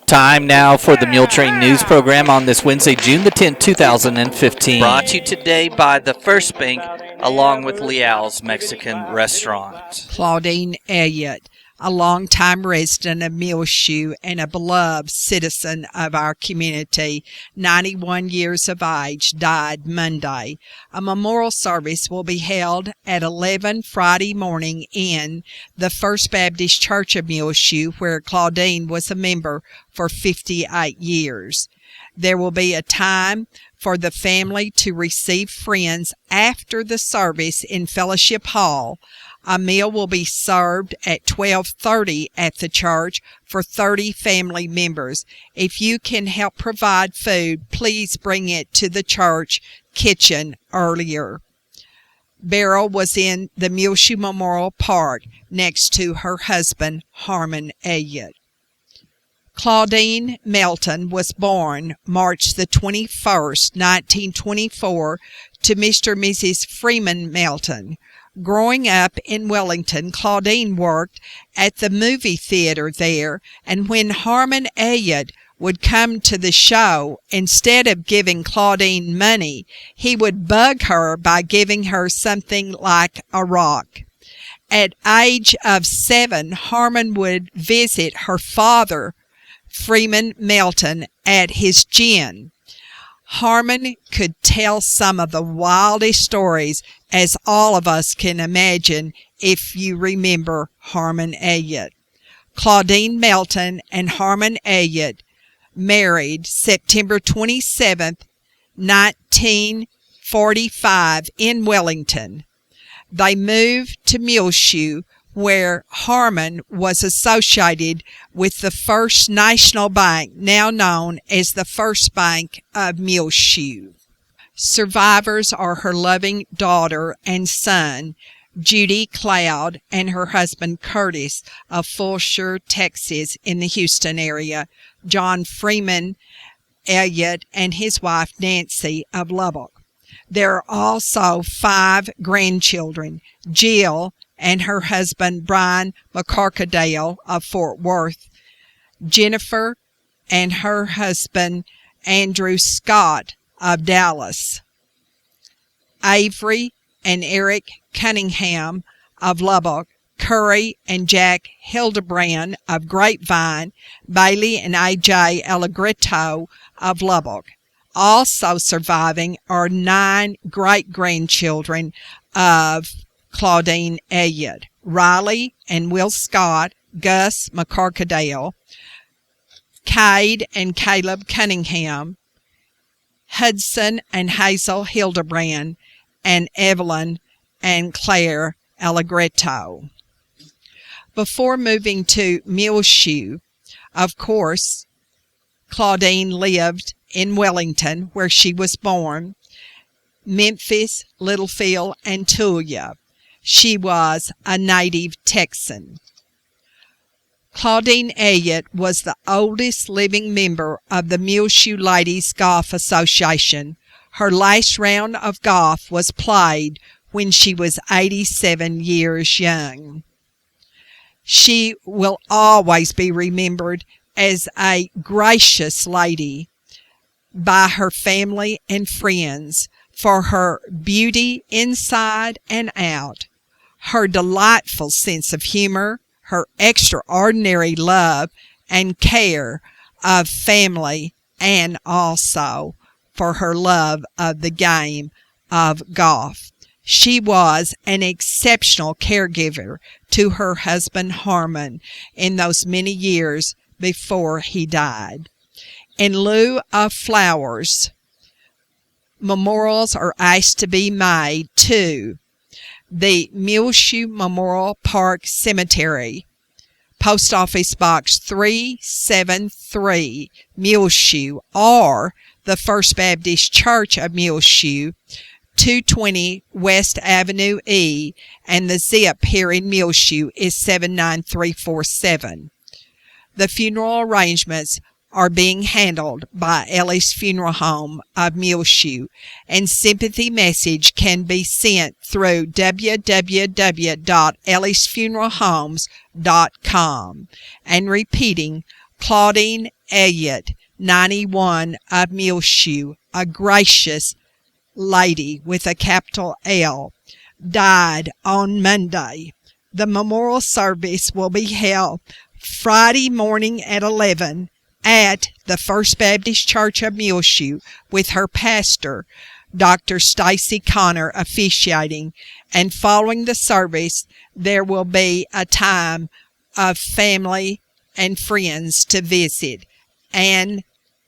Time now for the Muletrain News Program on this Wednesday, June the 10th, 2015. Brought to you today by the First Bank, along with Leal's Mexican Restaurant. Claudine Elliott, a longtime resident of Muleshoe and a beloved citizen of our community, 91 years of age, died Monday. A memorial service will be held at 11 Friday morning in the First Baptist Church of Muleshoe, where Claudine was a member for 58 years. There will be a time for the family to receive friends after the service in Fellowship Hall. A meal will be served at 12:30 at the church for 30 family members. If you can help provide food, please bring it to the church kitchen earlier. Beryl was in the Muleshoe Memorial Park next to her husband, Harmon Elliott. Claudine Melton was born March the 21st, 1924, to Mr. and Mrs. Freeman Melton. Growing up in Wellington, Claudine worked at the movie theater there, and when Harmon Elliott would come to the show, instead of giving Claudine money, he would bug her by giving her something like a rock. At age of 7, Harmon would visit her father, Freeman Melton, at his gin. Harmon could tell some of the wildest stories, as all of us can imagine if you remember Harmon Elliott. Claudine Melton and Harmon Elliott married September 27, 1945 in Wellington. They moved to Muleshoe, where Harmon was associated with the First National Bank, now known as the First Bank of Muleshoe. Survivors are her loving daughter and son, Judy Cloud, and her husband Curtis of Fulshire, Texas, in the Houston area, John Freeman Elliott and his wife Nancy of Lubbock. There are also 5 grandchildren: Jill and her husband Brian McCorkadale of Fort Worth, Jennifer and her husband Andrew Scott of Dallas, Avery and Eric Cunningham of Lubbock, Curry and Jack Hildebrand of Grapevine, Bailey and A.J. Allegretto of Lubbock. Also surviving are 9 great-grandchildren of Claudine Elliott: Riley and Will Scott, Gus McCorkadale, Cade and Caleb Cunningham, Hudson and Hazel Hildebrand, and Evelyn and Claire Allegretto. Before moving to Muleshoe, of course, Claudine lived in Wellington, where she was born, Memphis, Littlefield, and Tulia. She was a native Texan. Claudine Elliott was the oldest living member of the Muleshoe Ladies Golf Association. Her last round of golf was played when she was 87 years young. She will always be remembered as a gracious lady by her family and friends for her beauty inside and out, her delightful sense of humor, her extraordinary love and care of family, and also for her love of the game of golf. She was an exceptional caregiver to her husband Harmon in those many years before he died. In lieu of flowers, memorials are asked to be made to the Muleshoe Memorial Park Cemetery, Post Office Box 373, Muleshoe, or the First Baptist Church of Muleshoe, 220 West Avenue E, and the zip here in Muleshoe is 79347. The funeral arrangements are being handled by Ellie's Funeral Home of Muleshoe, and sympathy message can be sent through www.elliesfuneralhomes.com. And repeating, Claudine Elliott, 91, of Muleshoe, a gracious lady with a capital L, died on Monday. The memorial service will be held Friday morning at 11 at the First Baptist Church of Muleshoe with her pastor, Dr. Stacy Connor, officiating, and following the service there will be a time of family and friends to visit, and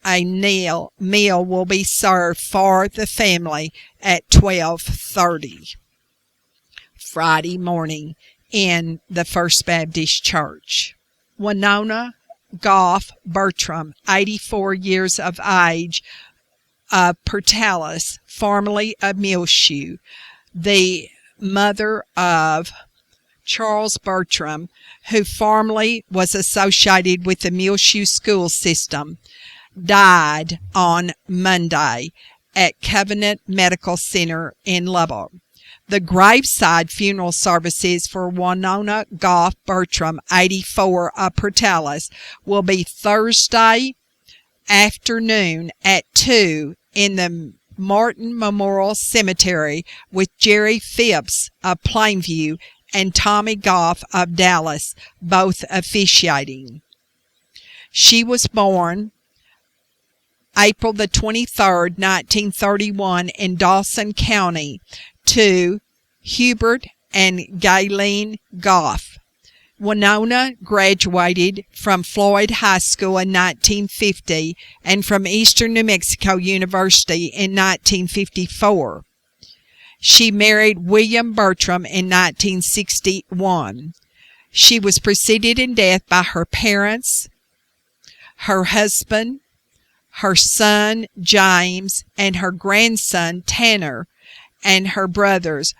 a meal will be served for the family at 12:30 Friday morning in the First Baptist Church. Winona Goff Bertram, 84 years of age, of Portales, formerly of Muleshoe, the mother of Charles Bertram, who formerly was associated with the Muleshoe school system, died on Monday at Covenant Medical Center in Lubbock. The graveside funeral services for Winona Goff Bertram, 84, of Portales, will be Thursday afternoon at 2 in the Martin Memorial Cemetery, with Jerry Phipps of Plainview and Tommy Goff of Dallas both officiating. She was born April the 23rd, 1931, in Dawson County, to Hubert and Gayleen Goff. Winona graduated from Floyd High School in 1950 and from Eastern New Mexico University in 1954. She married William Bertram in 1961. She was preceded in death by her parents, her husband, her son James, and her grandson Tanner, and her brothers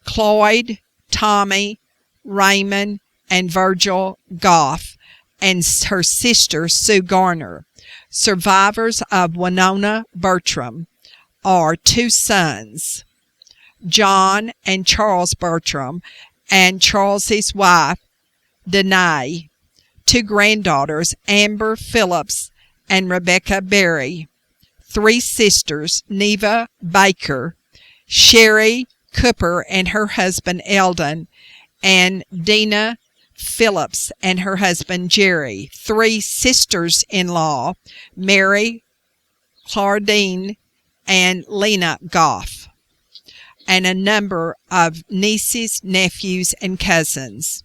Cloyd, Tommy, Raymond, and Virgil Goff, and her sister Sue Garner. Survivors of Winona Bertram are two sons, John and Charles Bertram, and Charles's wife, Danae, two granddaughters, Amber Phillips and Rebecca Berry, three sisters, Neva Baker, Sherry Cooper and her husband Eldon, and Dina Phillips and her husband Jerry, three sisters-in-law, Mary, Claudine, and Lena Goff, and a number of nieces, nephews, and cousins.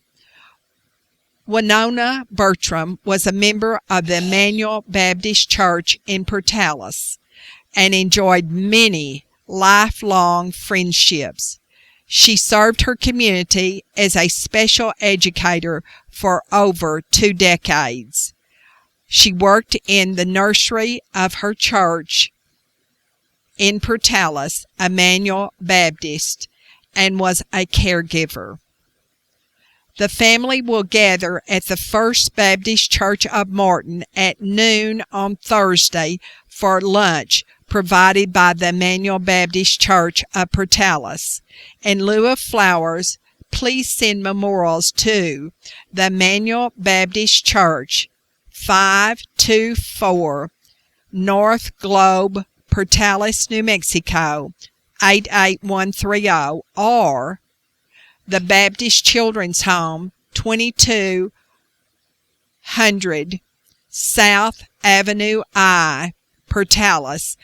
Winona Bertram was a member of the Emmanuel Baptist Church in Portales and enjoyed many lifelong friendships. She served her community as a special educator for over 2 decades. She worked in the nursery of her church in Portales, Emmanuel Baptist, and was a caregiver. The family will gather at the First Baptist Church of Martin at noon on Thursday for lunch provided by the Emmanuel Baptist Church of Portales. In lieu of flowers, please send memorials to the Emmanuel Baptist Church, 524 North Globe, Portales, New Mexico, 88130, or the Baptist Children's Home, 2200 South Avenue I, Portales.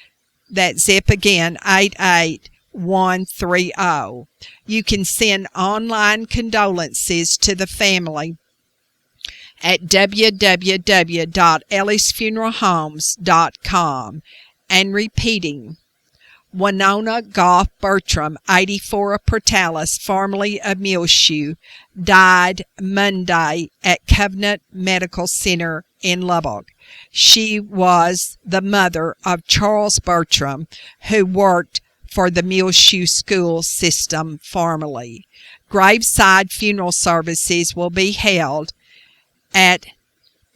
That zip again, 88130. You can send online condolences to the family at www.ellisfuneralhomes.com. And repeating, Winona Goff Bertram, 84, of Portales, formerly of Muleshoe, died Monday at Covenant Medical Center in Lubbock. She was the mother of Charles Bertram, who worked for the Muleshoe school system formerly. Graveside funeral services will be held at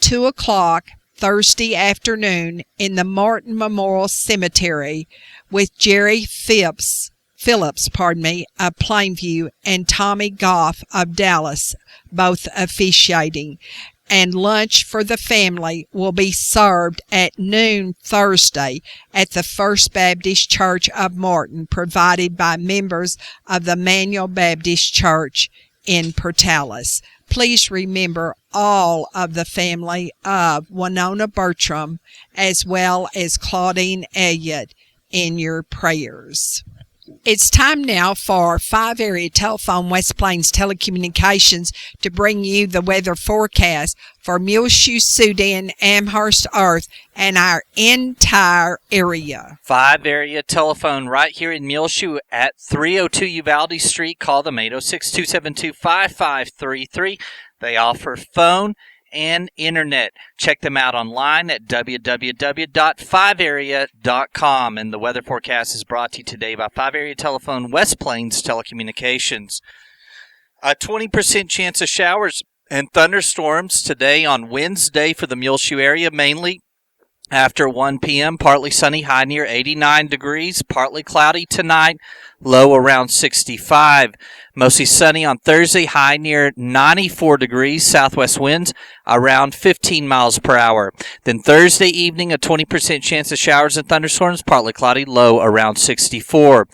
2 o'clock Thursday afternoon in the Martin Memorial Cemetery, with Jerry Phillips of Plainview and Tommy Goff of Dallas both officiating, and lunch for the family will be served at noon Thursday at the First Baptist Church of Martin, provided by members of the Manual Baptist Church in Portales. Please remember all of the family of Winona Bertram as well as Claudine Elliott in your prayers. It's time now for 5 Area Telephone West Plains Telecommunications to bring you the weather forecast for Muleshoe, Sudan, Amherst, Earth, and our entire area. 5 Area Telephone right here in Muleshoe at 302 Uvalde Street. Call them 806-272-5533. They offer phone and internet. Check them out online at www.5area.com. And the weather forecast is brought to you today by 5 Area Telephone West Plains Telecommunications. A 20% chance of showers and thunderstorms today on Wednesday for the Muleshoe area, mainly after 1 p.m. Partly sunny, high near 89 degrees. Partly cloudy tonight, low around 65. Mostly sunny on Thursday, high near 94 degrees. Southwest winds around 15 miles per hour. Then Thursday evening, a 20% chance of showers and thunderstorms. Partly cloudy, low around 64.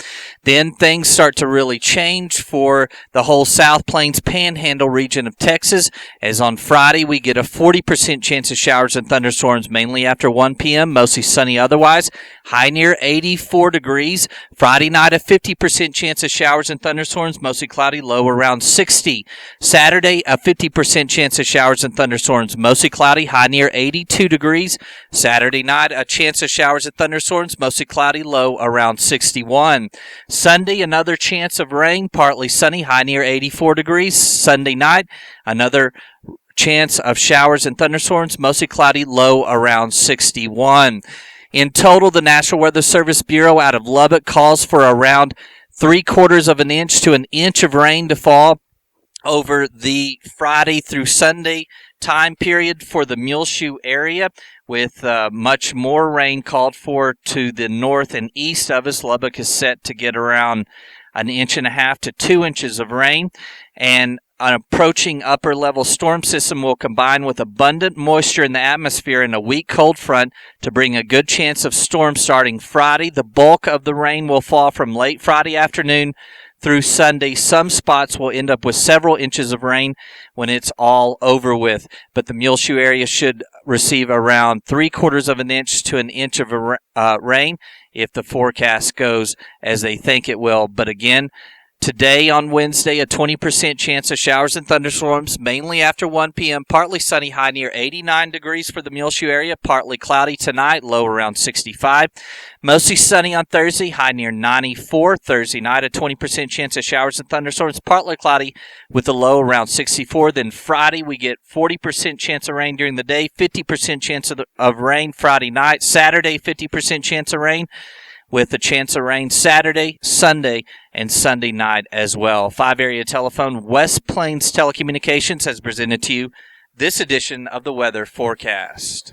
Then things start to really change for the whole South Plains Panhandle region of Texas, as on Friday we get a 40% chance of showers and thunderstorms, mainly after 1 p.m. Mostly sunny otherwise. High near 84 degrees. Friday night, a 50% chance of showers and thunderstorms, mostly cloudy, low around 60. Saturday, a 50% chance of showers and thunderstorms, mostly cloudy, high near 82 degrees. Saturday night, a chance of showers and thunderstorms, mostly cloudy, low around 61. Sunday, another chance of rain, partly sunny, high near 84 degrees. Sunday night, another chance of showers and thunderstorms, mostly cloudy, low around 61. In total, the National Weather Service Bureau out of Lubbock calls for around 3/4 of an inch to an inch of rain to fall over the Friday through Sunday time period for the Muleshoe area, with much more rain called for to the north and east of us. Lubbock is set to get around 1.5 inches to 2 inches of rain, and an approaching upper-level storm system will combine with abundant moisture in the atmosphere and a weak cold front to bring a good chance of storms starting Friday. The bulk of the rain will fall from late Friday afternoon through Sunday. Some spots will end up with several inches of rain when it's all over with, but the Muleshoe area should receive around 3/4 of an inch to an inch of rain if the forecast goes as they think it will. But again, today on Wednesday, a 20% chance of showers and thunderstorms, mainly after 1 p.m. Partly sunny, high near 89 degrees for the Muleshoe area. Partly cloudy tonight, low around 65. Mostly sunny on Thursday, high near 94. Thursday night, a 20% chance of showers and thunderstorms, partly cloudy with a low around 64. Then Friday, we get 40% chance of rain during the day, 50% chance of rain Friday night. Saturday, 50% chance of rain, with a chance of rain Saturday, Sunday, and Sunday night as well. 5 Area Telephone West Plains Telecommunications has presented to you this edition of the weather forecast.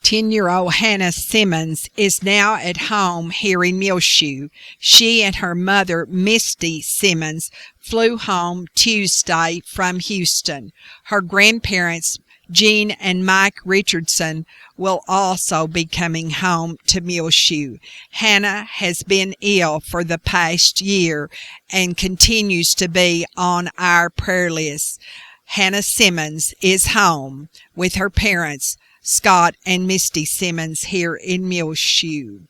10-year-old Hannah Simmons is now at home here in Muleshoe. She and her mother, Misty Simmons, flew home Tuesday from Houston. Her grandparents, Jean and Mike Richardson, will also be coming home to Muleshoe. Hannah has been ill for the past year and continues to be on our prayer list. Hannah Simmons is home with her parents, Scott and Misty Simmons, here in Muleshoe.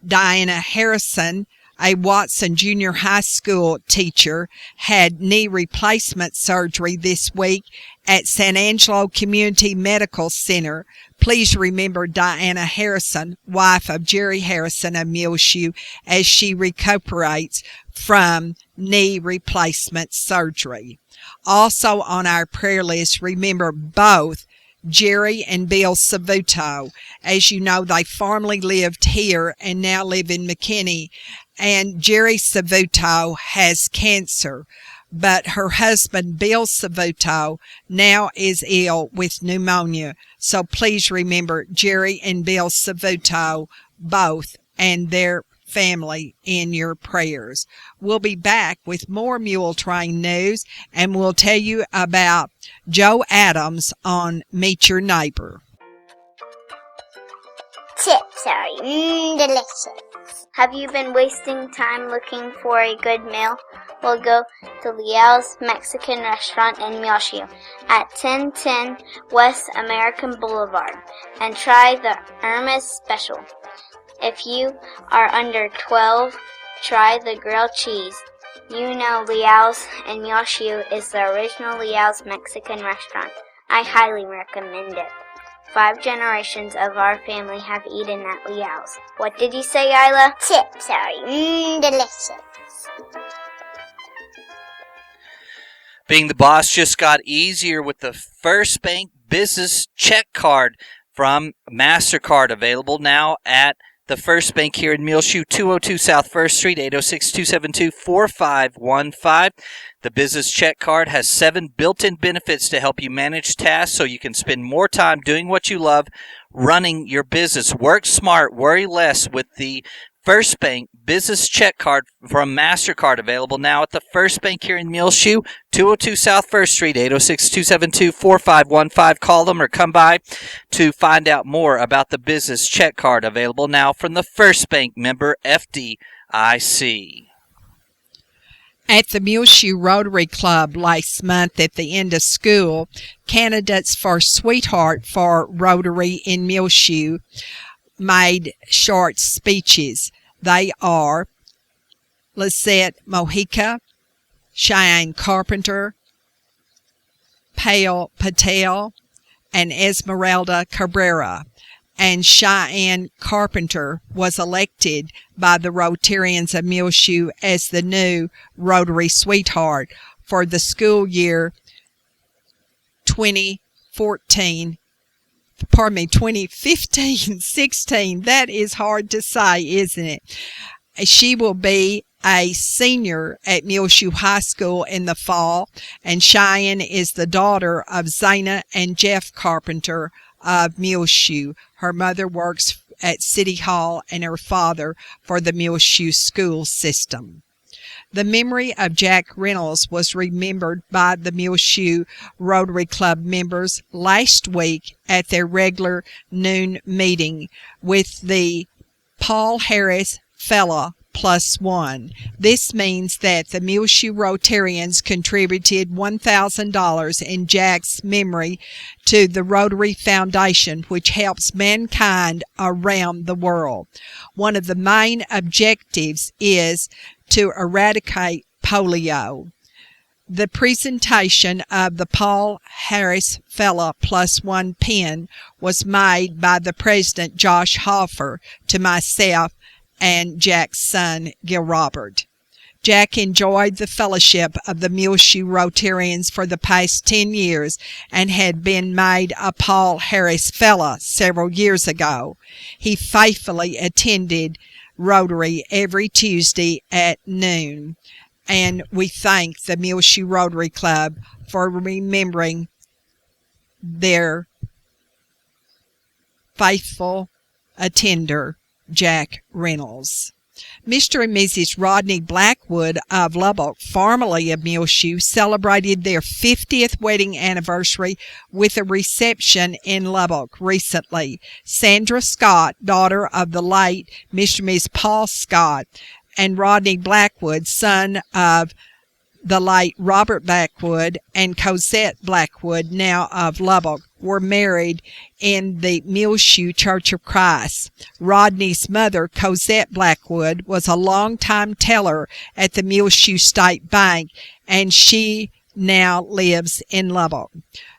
Diana Harrison, a Watson Junior High School teacher, had knee replacement surgery this week at San Angelo Community Medical Center. Please remember Diana Harrison, wife of Jerry Harrison of Muleshoe, as she recuperates from knee replacement surgery. Also on our prayer list, remember both Jerry and Bill Savuto. As you know, they formerly lived here and now live in McKinney. And Jerry Savuto has cancer, but her husband, Bill Savuto, now is ill with pneumonia. So please remember Jerry and Bill Savuto both and their family in your prayers. We'll be back with more Muletrain news, and we'll tell you about Joe Adams on Meet Your Neighbor. Chips are delicious. Have you been wasting time looking for a good meal? Well, go to Liao's Mexican Restaurant in Muleshoe at 1010 West American Boulevard and try the Irma's Special. If you are under 12, try the grilled cheese. You know Liao's in Muleshoe is the original Liao's Mexican restaurant. I highly recommend it. 5 generations of our family have eaten at Liao's. What did you say, Isla? Chips are delicious. Being the boss just got easier with the First Bank Business Check Card from MasterCard, available now at the First Bank here in Muleshoe, 202 South 1st Street, 806-272-4515. The Business Check Card has 7 built-in benefits to help you manage tasks so you can spend more time doing what you love, running your business. Work smart, worry less with the First Bank Business Check Card from MasterCard, available now at the First Bank here in Muleshoe, 202 South 1st Street, 806-272-4515. Call them or come by to find out more about the Business Check Card, available now from the First Bank, member FDIC. At the Muleshoe Rotary Club last month at the end of school, candidates for Sweetheart for Rotary in Muleshoe made short speeches. They are Lisette Mojica, Cheyenne Carpenter, Pale Patel, and Esmeralda Cabrera. And Cheyenne Carpenter was elected by the Rotarians of Muleshoe as the new Rotary Sweetheart for the school year 2015-16. That is hard to say, isn't it? She will be a senior at Muleshoe High School in the fall, and Cheyenne is the daughter of Zana and Jeff Carpenter of Muleshoe. Her mother works at City Hall and her father for the Muleshoe school system. The memory of Jack Reynolds was remembered by the Muleshoe Rotary Club members last week at their regular noon meeting with the Paul Harris Fella +1. This means that the Muleshoe Rotarians contributed $1,000 in Jack's memory to the Rotary Foundation, which helps mankind around the world. One of the main objectives is to eradicate polio. The presentation of the Paul Harris Fella +1 pin was made by the president, Josh Hoffer, to myself and Jack's son, Gil Robert. Jack enjoyed the fellowship of the Muleshoe Rotarians for the past 10 years and had been made a Paul Harris Fella several years ago. He faithfully attended Rotary every Tuesday at noon, and we thank the Muleshoe Rotary Club for remembering their faithful attender, Jack Reynolds. Mr. and Mrs. Rodney Blackwood of Lubbock, formerly of Muleshoe, celebrated their 50th wedding anniversary with a reception in Lubbock recently. Sandra Scott, daughter of the late Mr. and Mrs. Paul Scott, and Rodney Blackwood, son of the late Robert Blackwood, and Cosette Blackwood, now of Lubbock, were married in the Muleshoe Church of Christ. Rodney's mother, Cosette Blackwood, was a longtime teller at the Muleshoe State Bank, and she now lives in Lubbock.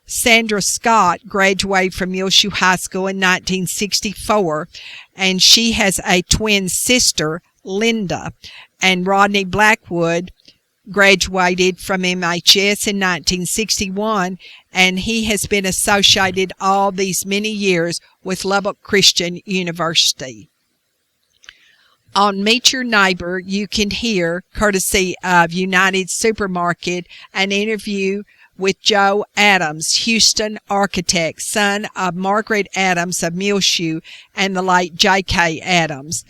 Sandra Scott graduated from Muleshoe High School in 1964, and she has a twin sister, Linda. And Rodney Blackwood graduated from MHS in 1961, and he has been associated all these many years with Lubbock Christian University. On Meet Your Neighbor, you can hear, courtesy of United Supermarket, an interview with Joe Adams, Houston architect, son of Margaret Adams of Muleshoe and the late J.K. Adams.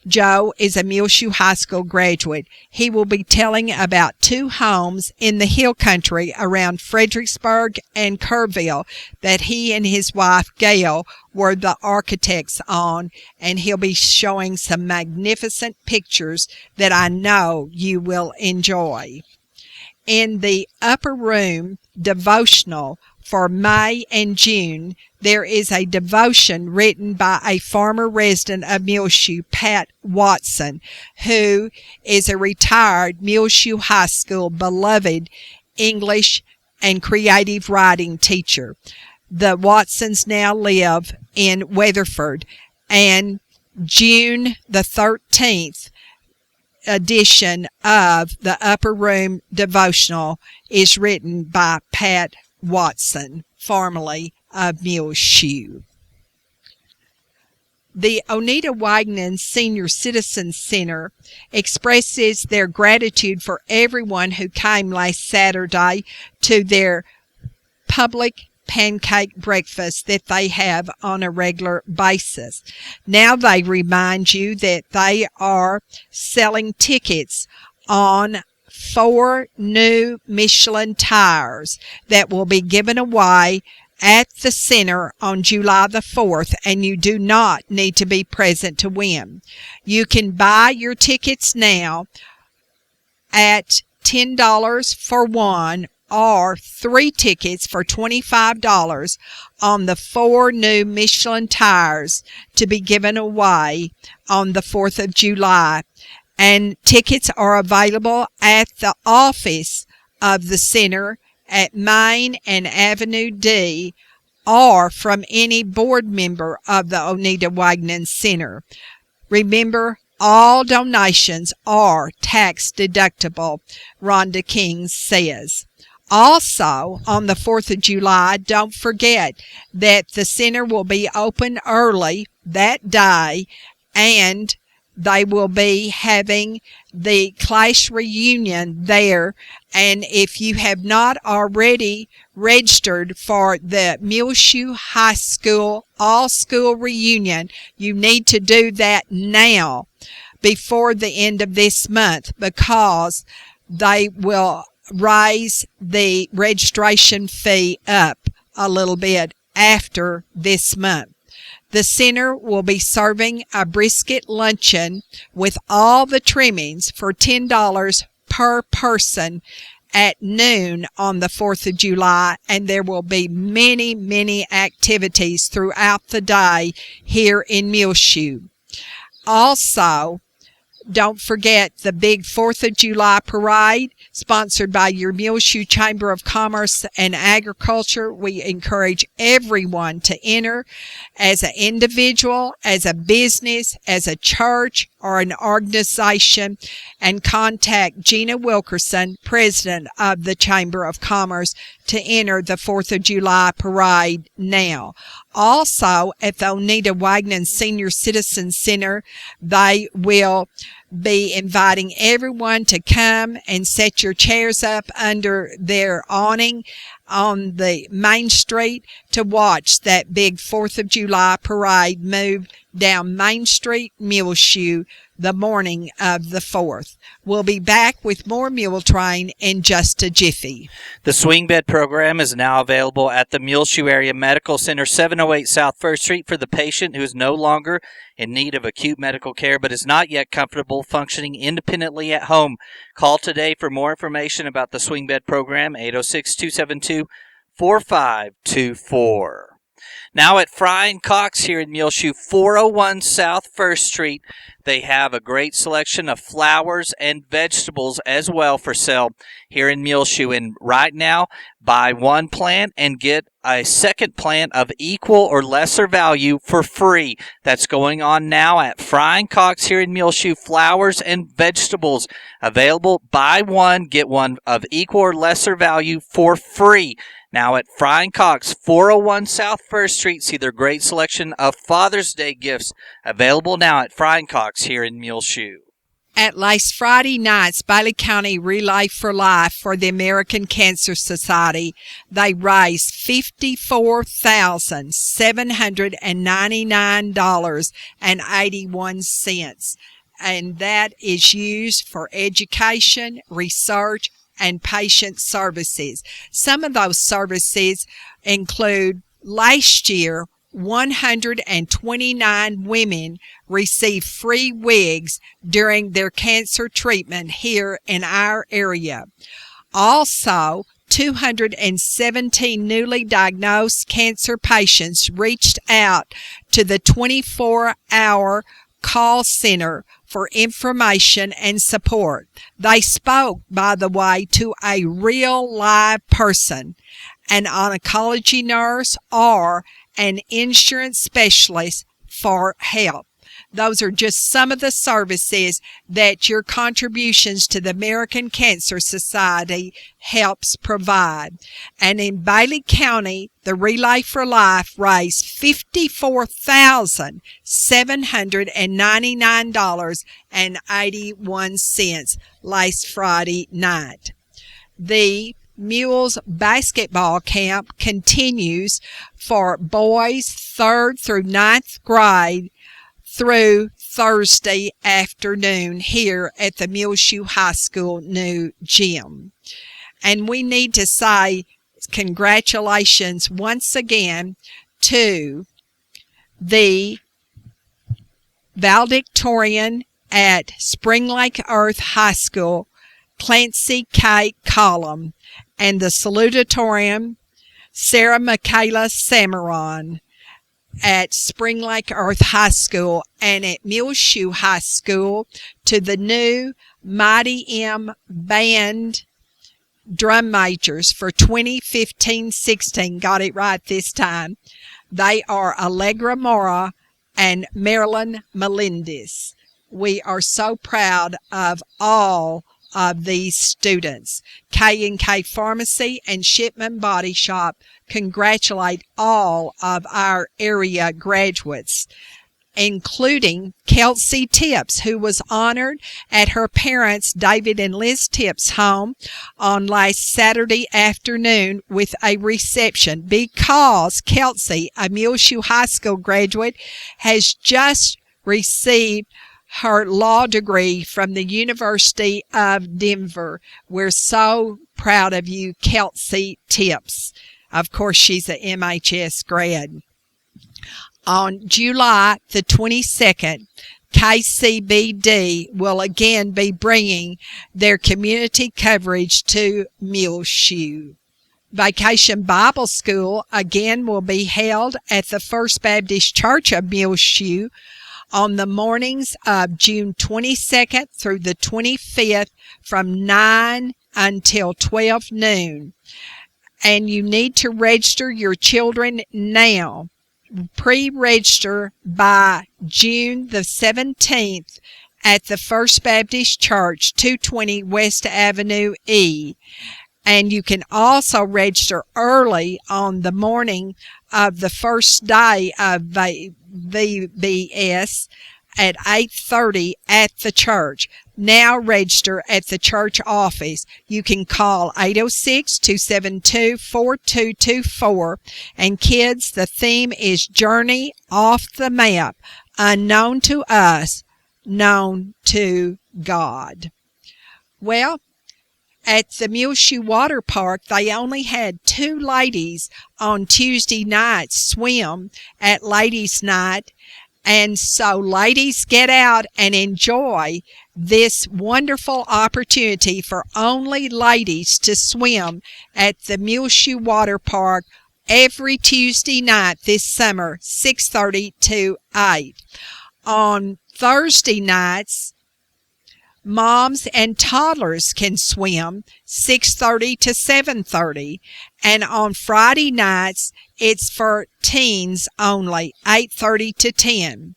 Joe is a Muleshoe High School graduate. He will be telling about 2 homes in the hill country around Fredericksburg and Kerrville that he and his wife Gail were the architects on, and he'll be showing some magnificent pictures that I know you will enjoy. In the upper room devotional for May and June, there is a devotion written by a former resident of Muleshoe, Pat Watson, who is a retired Muleshoe High School beloved English and creative writing teacher. The Watsons now live in Weatherford, and June the 13th edition of the Upper Room Devotional is written by Pat Watson, formerly of Muleshoe. The Oneida Wagnon Senior Citizen Center expresses their gratitude for everyone who came last Saturday to their public pancake breakfast that they have on a regular basis. Now they remind you that they are selling tickets on 4 new Michelin tires that will be given away at the center on July the 4th, and you do not need to be present to win. You can buy your tickets now at $10 for one, or 3 tickets for $25 on the 4 new Michelin tires to be given away on the 4th of July. And tickets are available at the office of the center at Main and Avenue D, or from any board member of the Oneida Wagnon Center. Remember, all donations are tax deductible, Rhonda King says. Also, on the 4th of July, don't forget that the center will be open early that day, and they will be having the class reunion there. And if you have not already registered for the Muleshoe High School all-school reunion, you need to do that now before the end of this month, because they will raise the registration fee up a little bit after this month. The center will be serving a brisket luncheon with all the trimmings for $10 per person at noon on the 4th of July, and there will be many, many activities throughout the day here in Muleshoe. Also, don't forget the big 4th of July parade sponsored by your Muleshoe Chamber of Commerce and Agriculture. We encourage everyone to enter as an individual, as a business, as a church, or an organization, and contact Gina Wilkerson, president of the Chamber of Commerce, to enter the 4th of July parade now. Also, at the Oneida Wagnon Senior Citizen Center, they will be inviting everyone to come and set your chairs up under their awning on the main street to watch that big 4th of July parade move down Main Street, Muleshoe, the morning of the 4th. We'll be back with more Muletrain in just a jiffy. The swing bed program is now available at the Muleshoe Area Medical Center, 708 South 1st Street, for the patient who is no longer in need of acute medical care but is not yet comfortable functioning independently at home. Call today for more information about the swing bed program, 806-272-4524. Now at Fry & Cox here in Muleshoe, 401 South 1st Street, they have a great selection of flowers and vegetables as well for sale here in Muleshoe. And right now, buy one plant and get a second plant of equal or lesser value for free. That's going on now at Fry & Cox here in Muleshoe. Flowers and vegetables available. Buy one, get one of equal or lesser value for free. Now at Fry & Cox, 401 South 1st Street, see their great selection of Father's Day gifts available now at Fry & Cox here in Muleshoe. At last Friday night's Bailey County Relay for Life for the American Cancer Society, they raised $54,799.81, and that is used for education, research, and patient services. Some of those services include last year 129 women received free wigs during their cancer treatment here in our area. Also, 217 newly diagnosed cancer patients reached out to the 24-hour call center for information and support. They spoke, by the way, to a real live person, an oncology nurse, or an insurance specialist for help. Those are just some of the services that your contributions to the American Cancer Society helps provide. And in Bailey County, the Relay for Life raised $54,799.81 last Friday night. The Mules basketball camp continues for boys 3rd through 9th grade through Thursday afternoon here at the Muleshoe High School new gym. And we need to say congratulations once again to the valedictorian at Spring Lake Earth High School, Clancy K. Collum, and the salutatorian, Sarah Michaela Samaron, at Spring Lake Earth High School, and at Muleshoe High School to the new Mighty M Band drum majors for 2015-16. Got it right this time. They are Allegra Mora and Marilyn Melendez. We are so proud of all of these students. K&K Pharmacy and Shipman Body Shop congratulate all of our area graduates, including Kelsey Tips, who was honored at her parents' David and Liz Tips' home on last Saturday afternoon with a reception, because Kelsey, a Muleshoe High School graduate, has just received her law degree from the University of Denver. We're so proud of you, Kelsey Tips. Of course, she's a MHS grad. On July the 22nd, KCBD will again be bringing their community coverage to Muleshoe. Vacation Bible School again will be held at the First Baptist Church of Muleshoe on the mornings of June 22nd through the 25th from 9 until 12 noon. And you need to register your children now. Pre-register by June the 17th at the First Baptist Church, 220 West Avenue E. And you can also register early on the morning of the first day of VBS at 8:30 at the church. Now register at the church office. You can call 806-272-4224. And kids, the theme is Journey Off the Map, Unknown to Us, Known to God. Well, at the Muleshoe Water Park, they only had 2 ladies on Tuesday night swim at Ladies' Night. And so ladies, get out and enjoy this wonderful opportunity for only ladies to swim at the Muleshoe Water Park every Tuesday night this summer, 6:30 to 8. On Thursday nights, moms and toddlers can swim 6:30 to 7:30. And on Friday nights, it's for teens only, 8:30 to 10.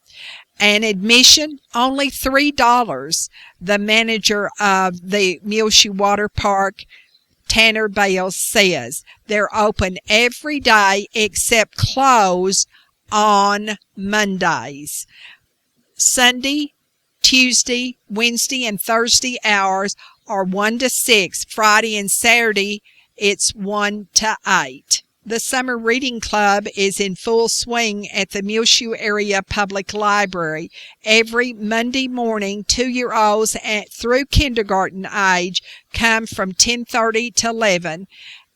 And admission, only $3. The manager of the Muleshoe Water Park, Tanner Bales, says they're open every day except closed on Mondays. Sunday Tuesday, Wednesday, and Thursday hours are 1 to 6. Friday and Saturday, it's 1 to 8. The Summer Reading Club is in full swing at the Muleshoe Area Public Library. Every Monday morning, 2-year-olds through kindergarten age come from 10:30 to 11,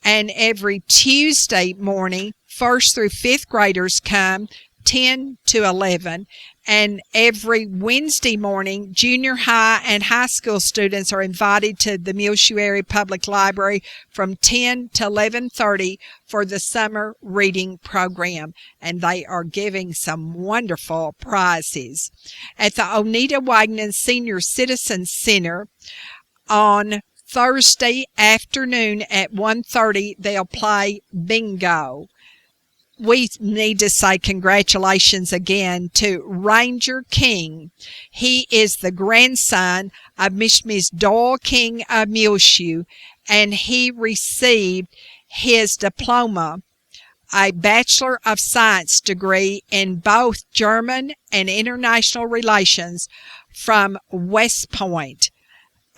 and every Tuesday morning, 1st through 5th graders come 10 to 11, and every Wednesday morning, junior high and high school students are invited to the Muleshoe Area Public Library from 10 to 11:30 for the summer reading program, and they are giving some wonderful prizes. At the Oneida Wagner Senior Citizen Center on Thursday afternoon at 1:30, they'll play bingo. We need to say congratulations again to Ranger King. He is the grandson of Miss Doyle King of Muleshoe, and he received his diploma, a Bachelor of Science degree in both German and International Relations from West Point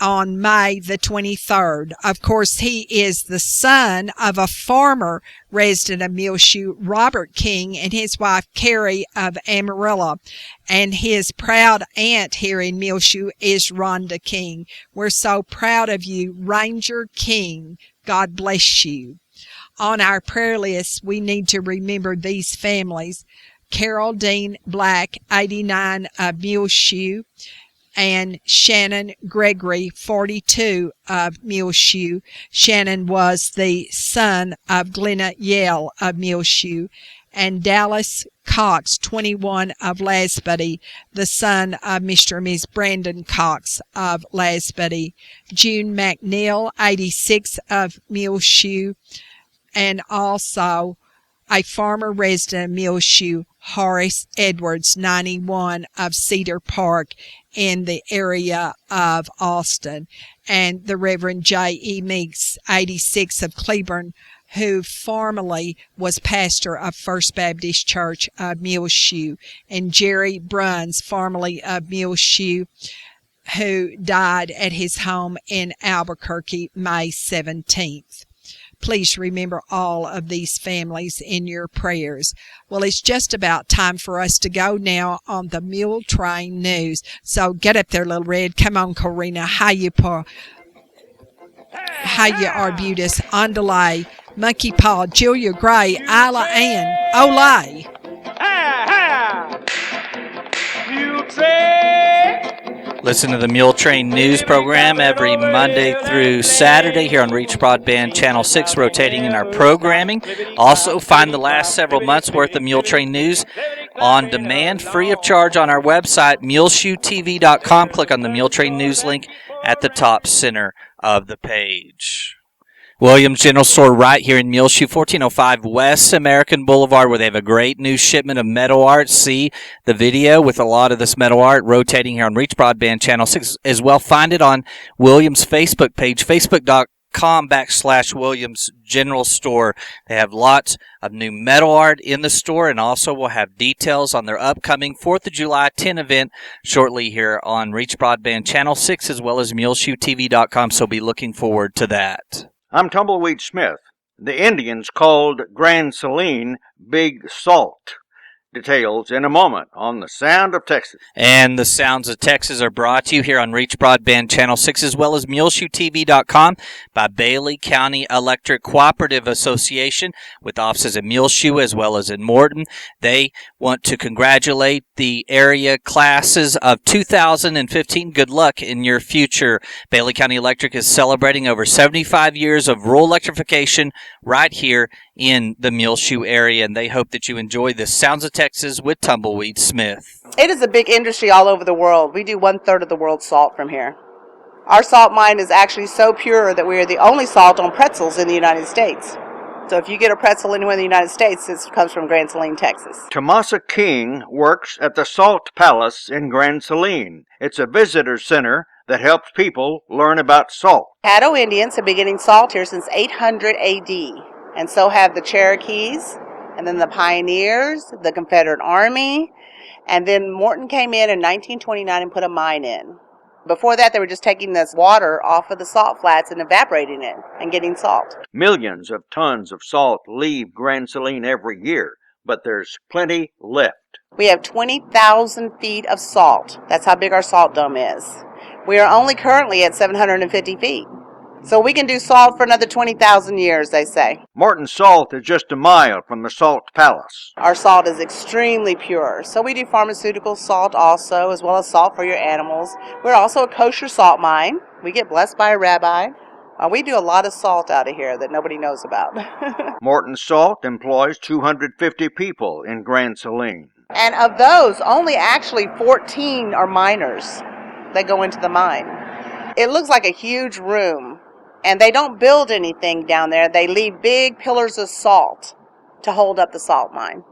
on May the 23rd. Of course, he is the son of a former resident of Muleshoe, Robert King, and his wife, Carrie of Amarillo. And his proud aunt here in Muleshoe is Rhonda King. We're so proud of you, Ranger King. God bless you. On our prayer list, we need to remember these families. Carol Dean Black, 89 of Muleshoe, and Shannon Gregory, 42 of Muleshoe. Shannon was the son of Glenna Yale of Muleshoe. And Dallas Cox, 21 of Lasbuddy, the son of Mr. and Ms. Brandon Cox of Lasbuddy. June McNeil, 86 of Muleshoe, and also a former resident of Muleshoe, Horace Edwards, 91 of Cedar Park in the area of Austin, and the Reverend J.E. Meeks, 86 of Cleburne, who formerly was pastor of First Baptist Church of Muleshoe, and Jerry Bruns, formerly of Muleshoe, who died at his home in Albuquerque May 17th. Please remember all of these families in your prayers. Well, it's just about time for us to go now on the Muletrain News. So get up there, Little Red. Come on, Corina. How you Arbutus, Andalay, Monkey Paw, Julia Gray, Isla Ann, Olay. Listen to the Muletrain News program every Monday through Saturday here on Reach Broadband Channel 6, rotating in our programming. Also, find the last several months' worth of Muletrain News on demand, free of charge, on our website, muleshoetv.com. Click on the Muletrain News link at the top center of the page. Williams General Store right here in Muleshoe, 1405 West American Boulevard, where they have a great new shipment of metal art. See the video with a lot of this metal art rotating here on Reach Broadband Channel 6 as well. Find it on Williams' Facebook page, facebook.com/Williams General Store. They have lots of new metal art in the store, and also will have details on their upcoming 4th of July 10 event shortly here on Reach Broadband Channel 6 as well as muleshoetv.com, so be looking forward to that. I'm Tumbleweed Smith. The Indians called Grand Saline Big Salt. Details in a moment on the Sound of Texas. And the Sounds of Texas are brought to you here on Reach Broadband Channel 6 as well as muleshoetv.com by Bailey County Electric Cooperative Association with offices in Muleshoe as well as in Morton. They want to congratulate the area classes of 2015. Good luck in your future. Bailey County Electric is celebrating over 75 years of rural electrification right here in the Muleshoe area, and they hope that you enjoy the Sounds of Texas with Tumbleweed Smith. It is a big industry all over the world. We do 1/3 of the world's salt from here. Our salt mine is actually so pure that we are the only salt on pretzels in the United States. So if you get a pretzel anywhere in the United States, it comes from Grand Saline, Texas. Tomasa King works at the Salt Palace in Grand Saline. It's a visitor center that helps people learn about salt. Caddo Indians have been getting salt here since 800 AD, and so have the Cherokees, and then the Pioneers, the Confederate Army, And then Morton came in 1929 and put a mine in. Before that, they were just taking this water off of the salt flats and evaporating it and getting salt. Millions of tons of salt leave Grand Saline every year, but there's plenty left. We have 20,000 feet of salt. That's how big our salt dome is. We are only currently at 750 feet. So we can do salt for another 20,000 years, they say. Morton Salt is just a mile from the Salt Palace. Our salt is extremely pure. So we do pharmaceutical salt also, as well as salt for your animals. We're also a kosher salt mine. We get blessed by a rabbi. We do a lot of salt out of here that nobody knows about. Morton Salt employs 250 people in Grand Saline. And of those, only actually 14 are miners that go into the mine. It looks like a huge room, and they don't build anything down there. They leave big pillars of salt to hold up the salt mine.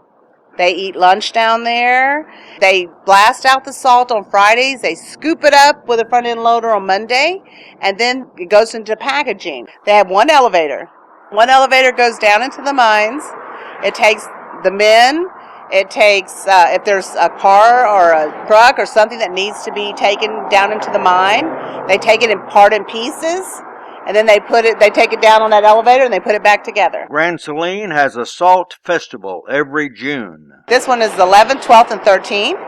They eat lunch down there. They blast out the salt on Fridays. They scoop it up with a front-end loader on Monday, and then it goes into packaging. They have one elevator. One elevator goes down into the mines. It takes the men. It takes, if there's a car or a truck or something that needs to be taken down into the mine, they take it in pieces, and then they take it down on that elevator and they put it back together. Grand Saline has a salt festival every June. This one is the 11th, 12th, and 13th.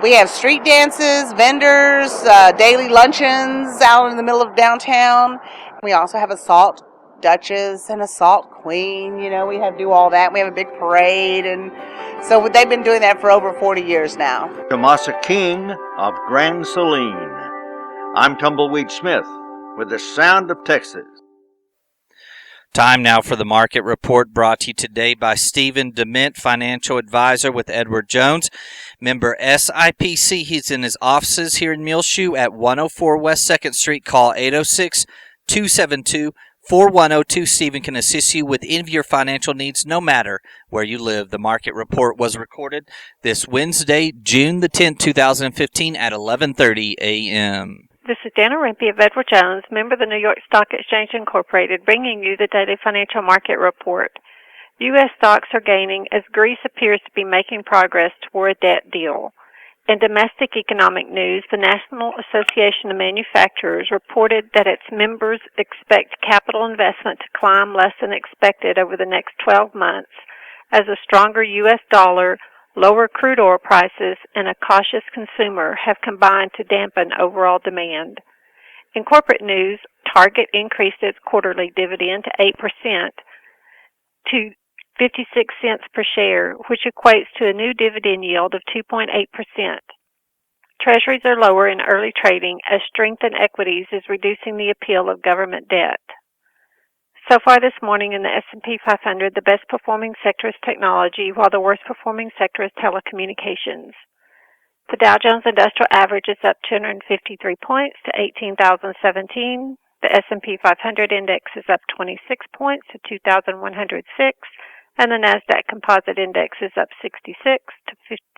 We have street dances, vendors, daily luncheons out in the middle of downtown. We also have a salt duchess and a salt queen. You know, we do all that. We have a big parade, and so they've been doing that for over 40 years now. Tomasa King of Grand Saline. I'm Tumbleweed Smith with the sound of Texas. Time now for the market report, brought to you today by Stephen DeMint, financial advisor with Edward Jones, member SIPC. He's in his offices here in Muleshoe at 104 West 2nd Street. Call 806-272-4102. Stephen can assist you with any of your financial needs, no matter where you live. The market report was recorded this Wednesday, June the 10th, 2015 at 11:30 a.m. This is Dana Rempe of Edward Jones, member of the New York Stock Exchange Incorporated, bringing you the daily financial market report. U.S. stocks are gaining as Greece appears to be making progress toward a debt deal. In domestic economic news, the National Association of Manufacturers reported that its members expect capital investment to climb less than expected over the next 12 months as a stronger U.S. dollar, lower crude oil prices, and a cautious consumer have combined to dampen overall demand. In corporate news, Target increased its quarterly dividend to 8% to 56 cents per share, which equates to a new dividend yield of 2.8%. Treasuries are lower in early trading as strength in equities is reducing the appeal of government debt. So far this morning in the S&P 500, the best performing sector is technology, while the worst performing sector is telecommunications. The Dow Jones Industrial Average is up 253 points to 18,017. The S&P 500 Index is up 26 points to 2,106. And the NASDAQ Composite Index is up 66 to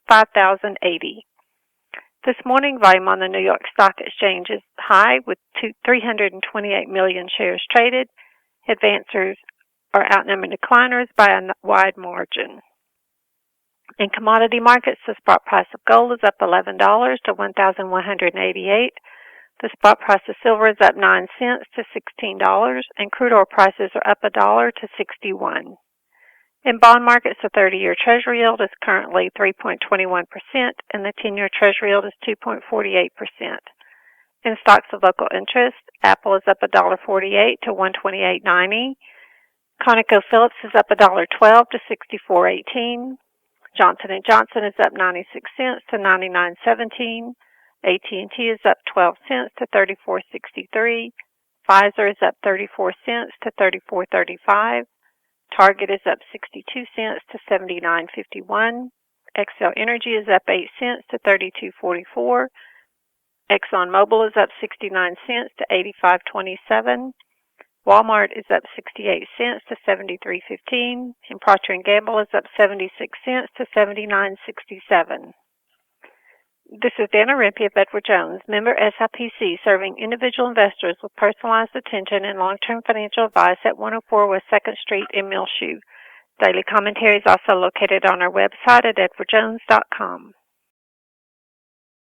5,080. This morning, volume on the New York Stock Exchange is high with 328 million shares traded. Advancers are outnumbering decliners by a wide margin. In commodity markets, the spot price of gold is up $11 to $1,188. The spot price of silver is up 9 cents to $16, and crude oil prices are up $1 to $61. In bond markets, the 30-year Treasury yield is currently 3.21%, and the 10-year Treasury yield is 2.48%. In stocks of local interest, Apple is up $1.48 to $128.90. ConocoPhillips is up $1.12 to $64.18. Johnson & Johnson is up 96 cents to $99.17. AT&T is up 12 cents to $34.63. Pfizer is up 34 cents to $34.35. Target is up 62 cents to $79.51. Xcel Energy is up 8 cents to $32.44. ExxonMobil is up 69 cents to $85.27. Walmart is up 68 cents to $73.15. And Procter & Gamble is up 76 cents to $79.67. This is Dana Rempe of Edward Jones, member SIPC, serving individual investors with personalized attention and long-term financial advice at 104 West 2nd Street in Muleshoe. Daily commentary is also located on our website at edwardjones.com.